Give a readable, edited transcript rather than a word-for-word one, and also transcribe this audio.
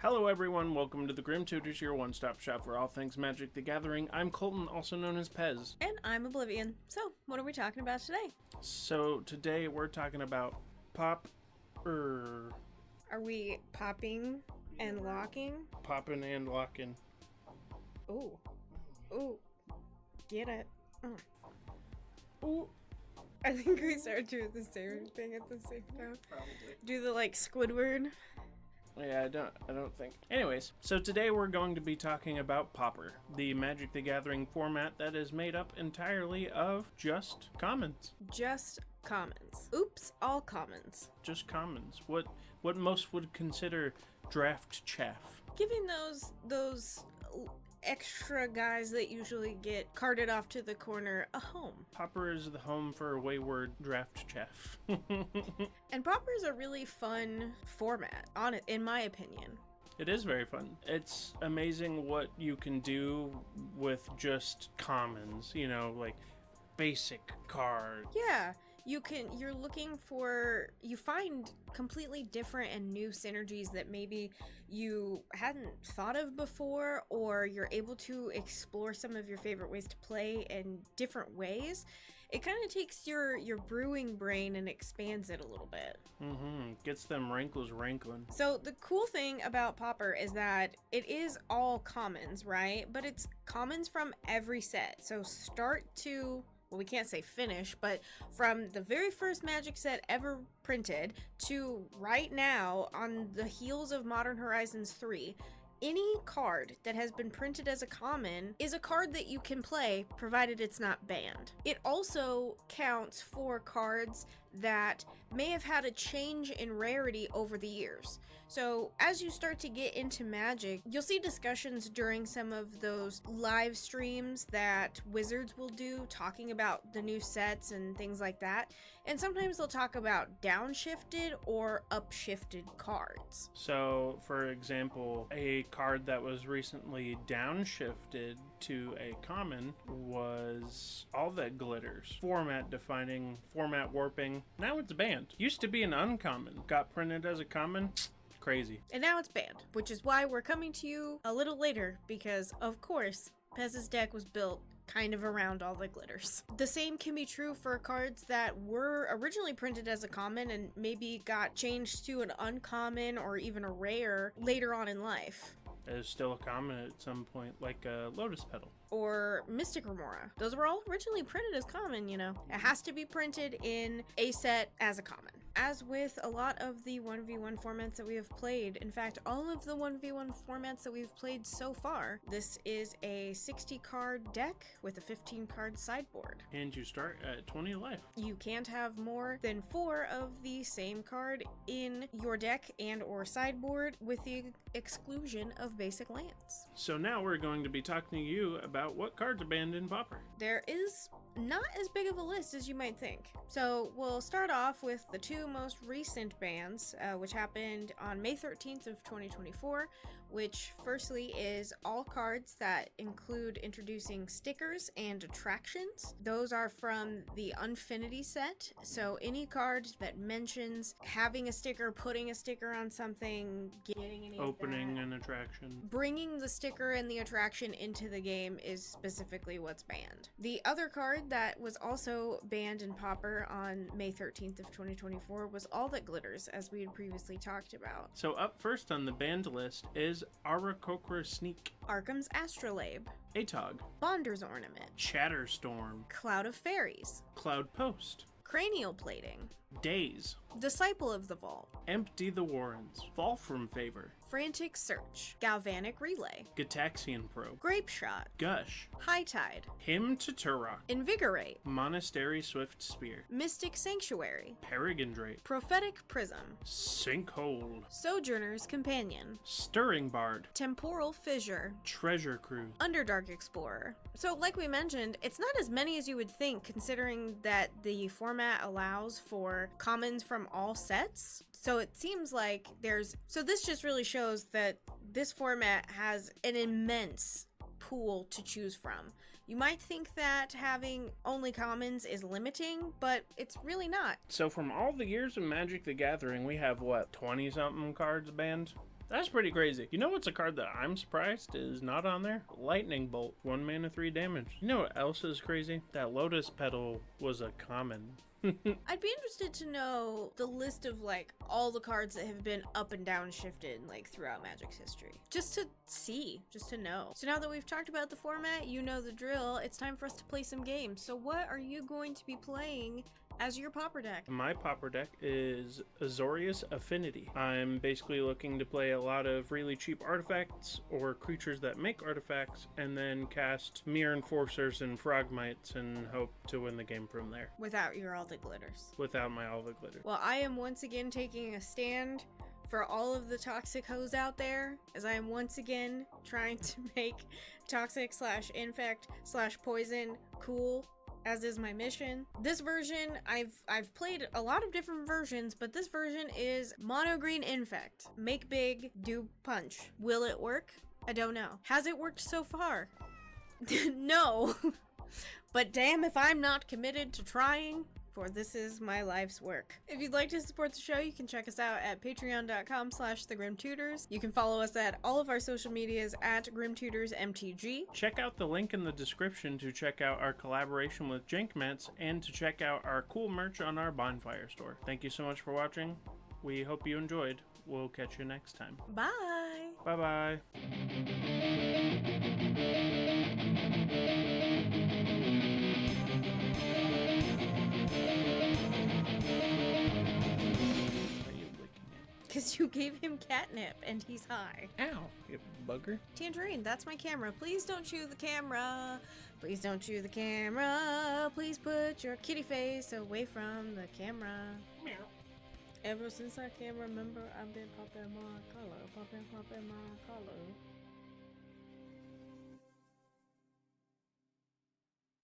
Hello everyone, welcome to the Grim Tutors, your one-stop shop for all things Magic the Gathering. I'm Colton, also known as Pez. And I'm Oblivion. So, what are we talking about today? So today we're talking about Pauper. Are we popping and locking? Popping and locking. Ooh. Ooh. Get it. Ooh. I think we started doing the same thing at the same time. Probably. Do the Squidward. Yeah, I don't think. Anyways, so today we're going to be talking about Pauper, the Magic the Gathering format that is made up entirely of just commons. Just commons. Oops, all commons. Just commons. What most would consider draft chaff. Giving those extra guys that usually get carted off to the corner a home. Pauper is the home for wayward draft chaff. And Pauper is a really fun format, in my opinion. It is very fun. It's amazing what you can do with just commons, like basic cards. Yeah, you find completely different and new synergies that maybe you hadn't thought of before, or you're able to explore some of your favorite ways to play in different ways. It kind of takes your brewing brain and expands it a little bit. Gets them wrinkles rankling. So the cool thing about Pauper is that it is all commons, right? But it's commons from every set. So start to... well, we can't say finish, but from the very first Magic set ever printed to right now on the heels of Modern Horizons 3, any card that has been printed as a common is a card that you can play, provided it's not banned. It also counts for cards that may have had a change in rarity over the years. So as you start to get into Magic, you'll see discussions during some of those live streams that Wizards will do, talking about the new sets and things like that. And sometimes they'll talk about downshifted or upshifted cards. So, for example, a card that was recently downshifted to a common was All That Glitters. Format defining, format warping. Now it's banned. Used to be an uncommon. Got printed as a common. Crazy. And now it's banned, which is why we're coming to you a little later, because of course Pez's deck was built kind of around All the Glitters. The same can be true for cards that were originally printed as a common and maybe got changed to an uncommon or even a rare later on in life. Is still a common at some point, like a Lotus Petal. Or Mystic Remora. Those were all originally printed as common, It has to be printed in a set as a common. As with a lot of the 1v1 formats that we have played, in fact, all of the 1v1 formats that we've played so far, this is a 60 card deck with a 15 card sideboard. And you start at 20 life. You can't have more than 4 of the same card in your deck and or sideboard, with the exclusion of basic lands. So now we're going to be talking to you about what cards are banned in Pauper. There is not as big of a list as you might think. So we'll start off with the two most recent bans, which happened on May 13th of 2024, which firstly is all cards that include introducing stickers and attractions. Those are from the Unfinity set. So any card that mentions having a sticker, putting a sticker on something, getting any opening an attraction. Bringing the sticker and the attraction into the game is specifically what's banned. The other card that was also banned in Pauper on May 13th of 2024 was All That Glitters, as we had previously talked about. So up first on the banned list is Aarakocra Sneak, Arkham's Astrolabe, Atog, Bonder's Ornament, Chatterstorm, Cloud of Fairies, Cloud Post, Cranial Plating, Daze, Disciple of the Vault, Empty the Warrens, Fall from Favor, Frantic Search, Galvanic Relay, Gitaxian Probe, Grape Shot, Gush, High Tide, Hymn to Turok, Invigorate, Monastery Swift Spear, Mystic Sanctuary, Paragondrate, Prophetic Prism, Sinkhole, Sojourner's Companion, Stirring Bard, Temporal Fissure, Treasure Cruise, Underdark Explorer. So like we mentioned, it's not as many as you would think, considering that the format allows for commons from all sets. So it seems like this just really shows that this format has an immense pool to choose from. You might think that having only commons is limiting, but it's really not. So from all the years of Magic the Gathering, we have, 20-something cards banned? That's pretty crazy. You know what's a card that I'm surprised is not on there? Lightning Bolt. 1 mana, 3 damage. You know what else is crazy? That Lotus Petal was a common. I'd be interested to know the list of like all the cards that have been up and down shifted like throughout Magic's history. Just to see, just to know. So now that we've talked about the format, you know the drill, it's time for us to play some games. So what are you going to be playing as your Pauper deck? My Pauper deck is Azorius Affinity. I'm basically looking to play a lot of really cheap artifacts or creatures that make artifacts, and then cast Mirror Enforcers and Frogmites and hope to win the game from there. Without your all the glitters. Without my all the glitter. Well, I am once again taking a stand for all of the toxic hoes out there, as I am once again trying to make toxic/infect/poison cool, as is my mission. This version, I've played a lot of different versions, but this version is mono green infect. Make big, do punch. Will it work? I don't know. Has it worked so far? No. But damn if I'm not committed to trying, for this is my life's work. If you'd like to support the show, you can check us out at patreon.com/thegrimtutors. You can follow us at all of our social medias at grimtutorsmtg. Check out the link in the description to check out our collaboration with Jankmets and to check out our cool merch on our Bonfire store. Thank you so much for watching. We hope you enjoyed. We'll catch you next time. Bye! Bye-bye. Because you gave him catnip and he's high. Ow, you bugger. Tangerine, that's my camera. Please don't chew the camera. Please don't chew the camera. Please put your kitty face away from the camera. Meow. Ever since I can remember, I've been popping my collar, popping my collar.